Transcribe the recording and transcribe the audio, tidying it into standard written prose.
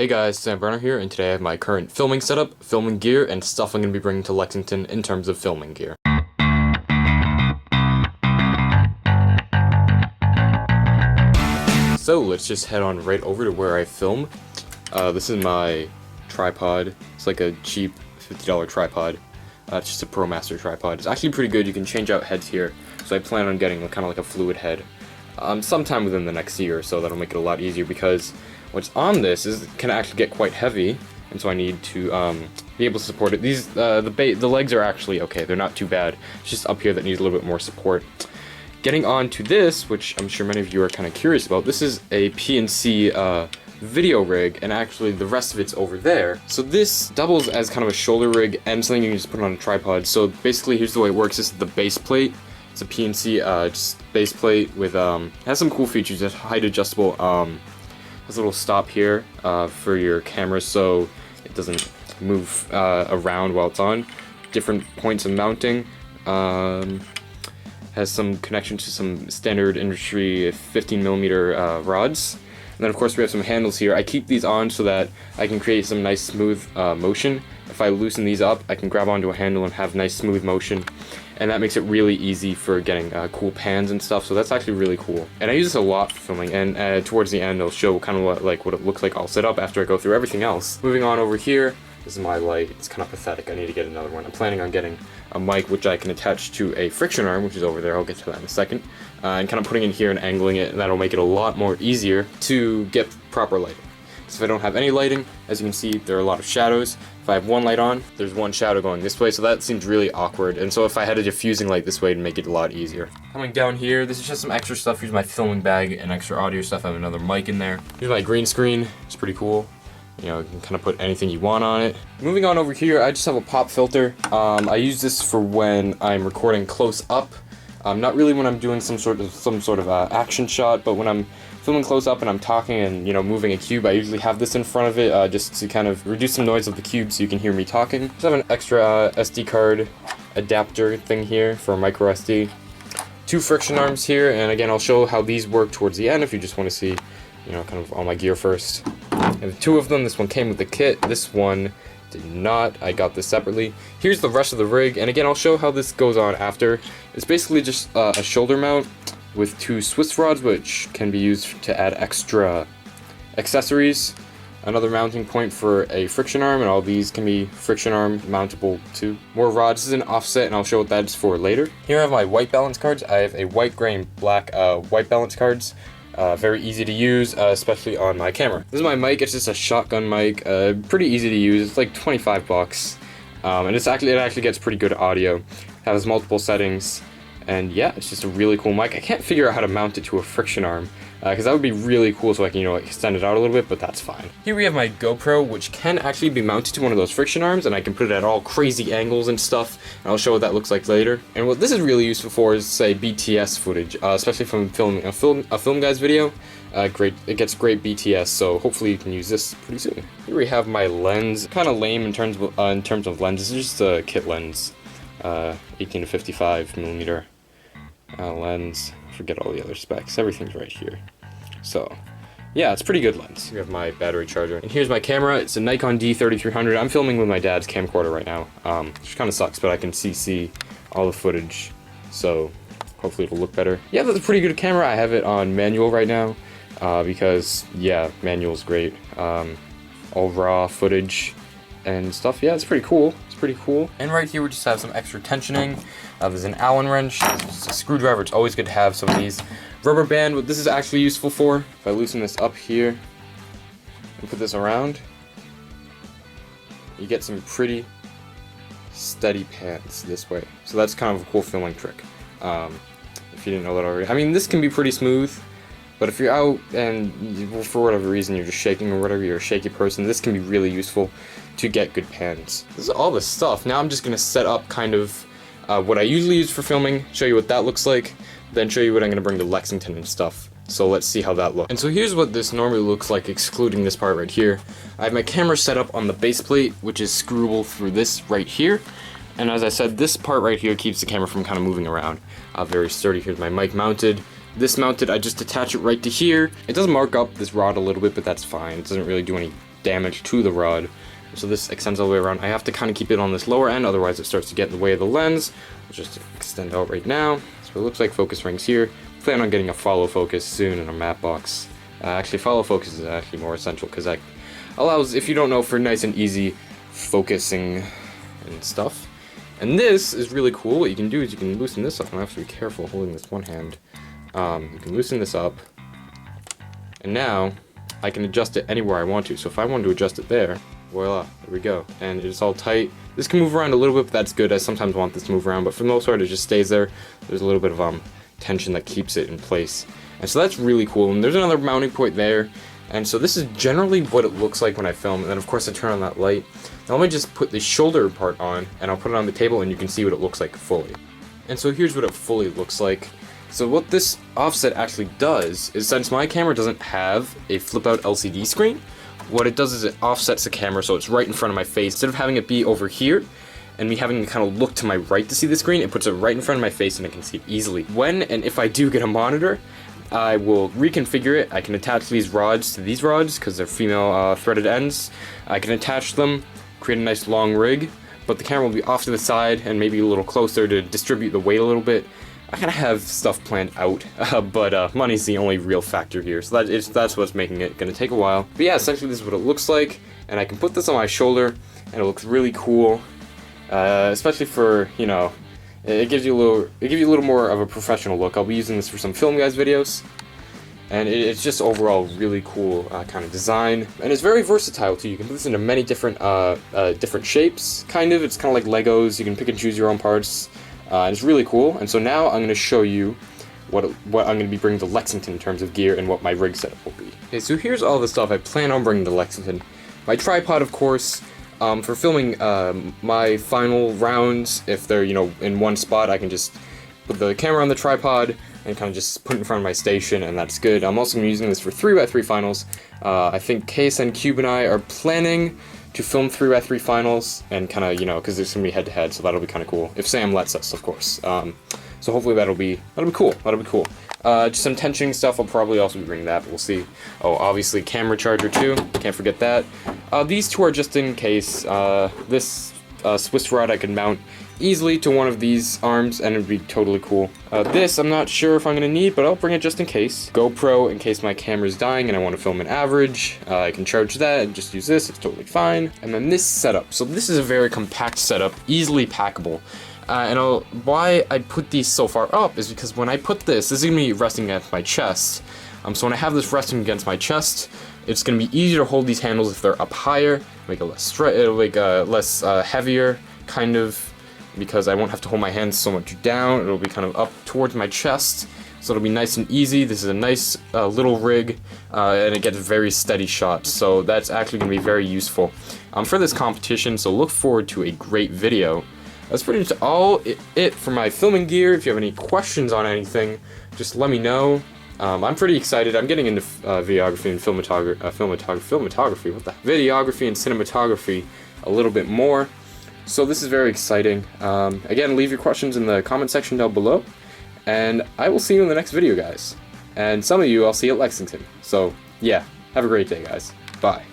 Hey guys, Sam Brenner here, and today I have my current filming setup, filming gear, and stuff I'm going to be bringing to Lexington in terms of filming gear. So let's just head on right over to where I film. This is my tripod. It's like a cheap $50 tripod. It's just a ProMaster tripod. It's actually pretty good. You can change out heads here, so I plan on getting kind of like a fluid head sometime within the next year, so that'll make it a lot easier because what's on this can actually get quite heavy, and so I need to be able to support it. These the legs are actually okay; they're not too bad. It's just up here that needs a little bit more support. Getting on to this, which I'm sure many of you are kind of curious about, this is a PNC video rig, and actually the rest of it's over there. So this doubles as kind of a shoulder rig and something you can just put on a tripod. So basically, here's the way it works. This is the base plate. It's a PNC just base plate with has some cool features. It's height adjustable. Has a little stop here for your camera so it doesn't move around while it's on. Different points of mounting. Has some connection to some standard industry 15mm rods. And then of course we have some handles here. I keep these on so that I can create some nice smooth motion. If I loosen these up, I can grab onto a handle and have nice smooth motion. And that makes it really easy for getting cool pans and stuff, so that's actually really cool. And I use this a lot for filming, and towards the end I'll show kind of what it looks like all set up after I go through everything else. Moving on over here, this is my light. It's kind of pathetic. I need to get another one. I'm planning on getting a mic which I can attach to a friction arm, which is over there. I'll get to that in a second. And kind of putting it here and angling it, and that'll make it a lot more easier to get proper lighting. So if I don't have any lighting, as you can see, there are a lot of shadows. If I have one light on, there's one shadow going this way, so that seems really awkward. And so if I had a diffusing light this way, it'd make it a lot easier. Coming down here, this is just some extra stuff. Here's my filming bag and extra audio stuff. I have another mic in there. Here's my green screen. It's pretty cool. You know, you can kind of put anything you want on it. Moving on over here, I just have a pop filter. I use this for when I'm recording close up. Not really when I'm doing some sort of action shot, but when I'm filming close up and I'm talking and, you know, moving a cube, I usually have this in front of it just to kind of reduce some noise of the cube so you can hear me talking. Just have an extra SD card adapter thing here for micro SD. Two friction arms here, and again, I'll show how these work towards the end if you just want to see, you know, kind of all my gear first. I have two of them. This one came with the kit. This one did not. I got this separately. Here's the rest of the rig, and again, I'll show how this goes on after. It's basically just a shoulder mount with two Swiss rods, which can be used to add extra accessories. Another mounting point for a friction arm, and all these can be friction arm mountable too. More rods. This is an offset, and I'll show what that's for later. Here I have my white balance cards. I have a white, gray, and black white balance cards. Very easy to use, especially on my camera. This is my mic. It's just a shotgun mic. Pretty easy to use. It's like 25 bucks, and it actually gets pretty good audio. Has multiple settings. And yeah, it's just a really cool mic. I can't figure out how to mount it to a friction arm, because that would be really cool so I can, you know, extend it out a little bit, but that's fine. Here we have my GoPro, which can actually be mounted to one of those friction arms, and I can put it at all crazy angles and stuff, and I'll show what that looks like later. And what this is really useful for is, say, BTS footage, especially from filming a film guy's video. It gets great BTS, so hopefully you can use this pretty soon. Here we have my lens. Kind of lame in terms of lenses. It's just a kit lens, 18 to 55 millimeter. Lens, forget all the other specs, everything's right here. So yeah, it's a pretty good lens. We have my battery charger, and here's my camera. It's a Nikon D3300. I'm filming with my dad's camcorder right now, which kind of sucks, but I can see all the footage, so hopefully it'll look better. Yeah, that's a pretty good camera. I have it on manual right now because yeah, manual's great. All raw footage and stuff. Yeah, it's pretty cool. Pretty cool. And right here we just have some extra tensioning. There's an Allen wrench, there's a screwdriver. It's always good to have some of these. Rubber band, what this is actually useful for, if I loosen this up here and put this around, you get some pretty steady pans this way. So that's kind of a cool filming trick. If you didn't know that already. I mean, this can be pretty smooth, but if you're out and for whatever reason you're just shaking or whatever, you're a shaky person, this can be really useful to get good pans. This is all the stuff. Now I'm just going to set up kind of what I usually use for filming, show you what that looks like, then show you what I'm going to bring to Lexington and stuff. So let's see how that looks. And so here's what this normally looks like, excluding this part right here. I have my camera set up on the base plate, which is screwable through this right here. And as I said, this part right here keeps the camera from kind of moving around. Very sturdy. Here's my mic mounted. This mounted, I just attach it right to here. It does mark up this rod a little bit, but that's fine. It doesn't really do any damage to the rod. So this extends all the way around. I have to kind of keep it on this lower end, otherwise it starts to get in the way of the lens. I'll just extend out right now. So it looks like focus rings here. Plan on getting a follow focus soon in a matte box. Actually, follow focus is actually more essential because that allows, if you don't know, for nice and easy focusing and stuff. And this is really cool. What you can do is you can loosen this up, and I have to be careful holding this one hand. You can loosen this up, and now I can adjust it anywhere I want to. So if I wanted to adjust it there, voila, there we go. And it's all tight. This can move around a little bit, but that's good. I sometimes want this to move around, but for the most part it just stays there. There's a little bit of tension that keeps it in place. And so that's really cool. And there's another mounting point there. And so this is generally what it looks like when I film. And then of course I turn on that light. Now let me just put the shoulder part on, and I'll put it on the table and you can see what it looks like fully. And so here's what it fully looks like. So what this offset actually does is, since my camera doesn't have a flip out LCD screen, what it does is it offsets the camera so it's right in front of my face. Instead of having it be over here and me having to kind of look to my right to see the screen, it puts it right in front of my face and I can see it easily. When and if I do get a monitor, I will reconfigure it. I can attach these rods to these rods because they're female threaded ends. I can attach them, create a nice long rig, but the camera will be off to the side and maybe a little closer to distribute the weight a little bit. I kind of have stuff planned out, but money's the only real factor here, so that's what's making it gonna take a while. But yeah, essentially this is what it looks like, and I can put this on my shoulder, and it looks really cool, especially for, you know, it gives you a little more of a professional look. I'll be using this for some film guys videos, and it's just overall really cool kind of design, and it's very versatile too. You can put this into many different different shapes. Kind of, it's kind of like Legos. You can pick and choose your own parts. And it's really cool, and so now I'm going to show you what I'm going to be bringing to Lexington in terms of gear and what my rig setup will be. Okay, so here's all the stuff I plan on bringing to Lexington. My tripod, of course, for filming my final rounds. If they're, you know, in one spot, I can just put the camera on the tripod and kind of just put it in front of my station, and that's good. I'm also going to be using this for 3x3 finals. I think KSN Cube and I are planning to film 3x3 finals, and kind of, you know, because there's gonna be head-to-head, so that'll be kind of cool if Sam lets us, of course. So hopefully that'll be cool. Just some tensioning stuff. I'll probably also be bringing that, but we'll see. Oh, obviously camera charger too. Can't forget that. These two are just in case. This Swiss rod I can mount easily to one of these arms, and it'd be totally cool. This I'm not sure if I'm gonna need, but I'll bring it just in case. GoPro in case my camera's dying and I want to film an average. I can charge that and just use this. It's totally fine. And then this setup. So this is a very compact setup, easily packable. Why I put these so far up is because when I put this is gonna be resting against my chest. So when I have this resting against my chest, it's gonna be easier to hold these handles if they're up higher, make it less heavier, kind of, because I won't have to hold my hands so much down. It'll be kind of up towards my chest, so it'll be nice and easy. This is a nice little rig, and it gets very steady shots, so that's actually going to be very useful for this competition, so look forward to a great video. That's pretty much all it for my filming gear. If you have any questions on anything, just let me know. I'm pretty excited. I'm getting into videography and videography, what the? Videography and cinematography a little bit more. So this is very exciting. Again, leave your questions in the comment section down below, and I will see you in the next video, guys. And some of you I'll see at Lexington. So yeah, have a great day, guys. Bye.